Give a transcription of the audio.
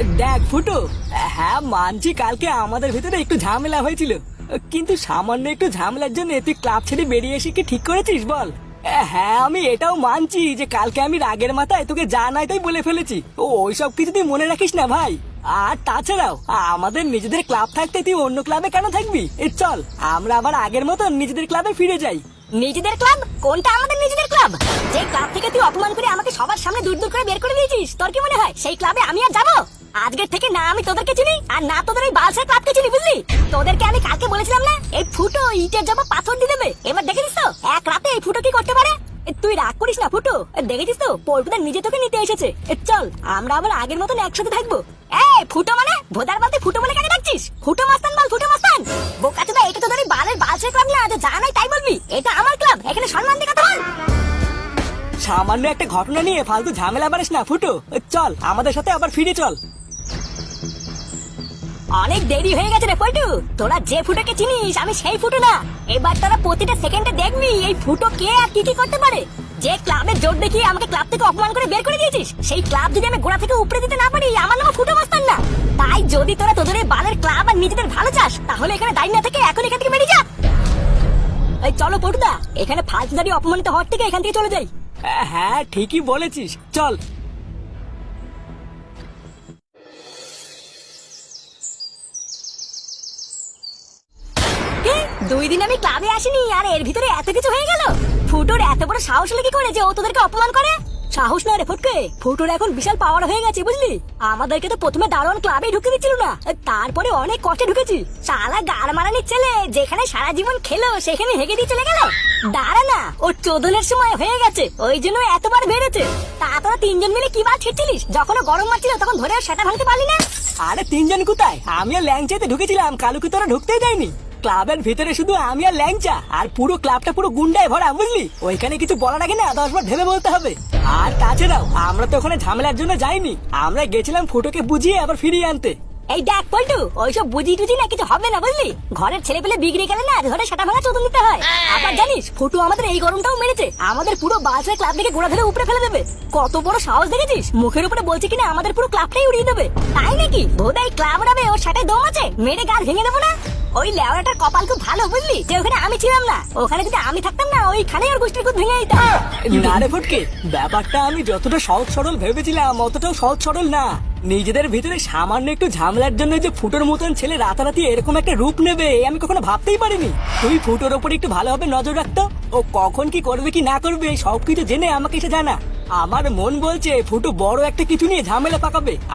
দেখ ফুটো, হ্যাঁ মানছি কালকে আমাদের ভিতরে একটু ঝামেলা হয়েছিল, কিন্তু সামান্য একটু ঝামেলার জন্য তুই ক্লাব ছেড়ে বেরিয়ে এসে কি ঠিক করেছিস বল? হ্যাঁ আমি এটাও মানছি যে কালকে আমি রাগের মাথায় তোকে যা নাই তাই বলে ফেলেছি। ওইসব কিছু তুই মনে রাখিস না ভাই। আর তাছাড়াও আমাদের নিজেদের ক্লাব থাকতে তুই অন্য ক্লাবে কেন থাকবি? চল আমরা আবার আগের মতো নিজেদের ক্লাবে ফিরে যাই। নিজেদের ক্লাব? কোনটা আমাদের নিজেদের ক্লাব? যে ক্লাব থেকে তুই অপমান করে আমাকে সবার সামনে দূর দূর করে বের করে দিয়েছিস, তোর কি মনে হয় সেই ক্লাবে আমি আর যাবো? আজকের থেকে না আমি তোদেরকে চিনি আর না তোদের এই বালসার ক্লাবকে চিনি, বুঝলি? তোদেরকে আমি কালকে বলেছিলাম না এই ফুটো ইটের জবা পাথর দিয়ে দেবে, এবার দেখেছিস তো এক রাতে এই ফুটো কি করতে পারে। তুই রাগ করিস না ফুটো, দেখেছিস তো পল্টুদা নিজে তোকে নিতে এসেছে। চল আমরা আবার আগের মতন একসাথে থাকবো। এই ফুটো মানে ভোদার বলতে ফুটো বলে কাকে ডাকছিস? ফুটো মাস্তান বল, ফুটো মাস্তান। বোকাচোদা, এটা তোদের এই বালের বালসের ক্লাব না, যা নাই তাই বলবি। এটা আমার ক্লাব, এখানে সম্মান দিয়ে কথা বল। সামান্য একটা ঘটনা নিয়ে ফালতু ঝামেলা বাড়িস না ফুটো, চল আমাদের সাথে আবার ফিরে চল। অনেক দেরি হয়ে গেছে রে পল্টু, তোরা যে ফুটোকে চিনিস আমি সেই ফুটো না। এবার তোরা প্রতিটা সেকেন্ডে দেখবি এই ফুটো কে আর কি কি করতে পারে। যে ক্লাবের জোর দেখিয়ে আমাকে ক্লাব থেকে অপমান করে বের করে দিয়েছিস, সেই ক্লাব যদি আমি গোড়া থেকে উপরে দিতে না পারি, আমার নাম ফুটো মাস্তান না। তাই যদি তোরা তোদের এই বালের ক্লাব আর নিজেদের ভালো চাস, তাহলে এখানে দাঁড়িয়ে না থেকে এখন এখান থেকে বেরিয়ে যা। এই চলো পল্টুদা, এখানে ফালতু দাঁড়িয়ে অপমানিত হওয়ার থেকে এখান থেকে চলে যাই। হ্যাঁ ঠিকই বলেছিস, চল। কি? 2 দিন আমি ক্লাবে আসিনি আর এর ভিতরে এত কিছু হয়ে গেল? ফুটোর এত বড় সাহস হলো কি করে যে ও তোদেরকে অপমান করে? সাহস না রে ফটকে, ফুটোর এখন বিশাল পাওয়ার হয়ে গেছে, বুঝলি? আমাদেরকে তো প্রথমে দারোয়ান ক্লাবে ঢুকে দিচ্ছিল না, তারপরে অনেক কষ্টে ঢুকেছি। শালা গাড় মারানির ছেলে যেখানে সারা জীবন খেলো সেখানে হেগে দিয়ে চলে গেল। দাঁড়া না, ও চোদনের সময় হয়ে গেছে, ওই জন্য এতবার বেড়েছে। তা তোরা 3 জন মিলে কি বার ছিটছিলিস? যখন গরম মারছিল তখন ধরে সেটা ভাঙতে পারলি না? আরে 3 জন কোথায়, আমি আর ল্যাংচাতে ঢুকেছিলাম, কালুকে তোরা ঢুকতেই যায়নি। ক্লাবের ভিতরে শুধু আমি আর ল্যাংচা, আর পুরো ক্লাবটা পুরো গুন্ডায় ভরা, বুঝলি? ওইখানে কিছু বলার আগে না 10 বার ভেবে বলতে হবে। আর তাছাড়াও আমরা তো ওখানে ঝামেলার জন্য যাইনি, আমরা গেছিলাম ফুটোকে বুঝিয়ে আবার ফিরিয়ে আনতে। এই দেখ পল্টু, ওইসব বুঝি টুঝি না কিছু হবে না, বুঝলি? ঘরের ছেলে পেলে বিগড়ে গেলে না ধরে সেটা ভাঙা চোদন দিতে হয়। আবার জানিস ফুটু আমাদের এই গরমটাও মেরেছে, আমাদের পুরো বালসের ক্লাব থেকে গোড়া ধরে উপরে ফেলে দেবে। কত বড় সাহস দেখেছিস? মুখের উপরে বলছে কিনা আমাদের পুরো ক্লাবটাই উড়িয়ে দেবে। তাই নাকি? ভোদাই ক্লাব উড়াবে, ওর সাথে দম আছে, মেরে গাল ভেঙে দেবো না। ওই লেওয়াটার কপাল খুব ভালো, বুঝলি? যে ওখানে আমি ছিলাম না, ওখানে যদি আমি থাকতাম না ওইখানে ওর গোষ্ঠীর খুব ভেঙে দিতাম। না রে ফটকে, ব্যাপারটা আমি যতটা সহজ সরল ভেবেছিলাম অতটাও সহজ সরল না। নিজেদের ভিতরে সামান্য একটু ঝামেলার জন্য যে ফুটোর মতন ছেলে রাতারাতি এরকম একটা রূপ নেবে আমি কখনো ভাবতেই পারিনি। তুই ফুটোর ওপর একটু ভালোভাবে নজর রাখতো, ও কখন কি করবে কি না করবে সবকিছু জেনে আমাকে এসে জানা। আমার মন বলছে ফুটো বড় একটা কিছু নিয়ে ঝামেলা পাকাবে।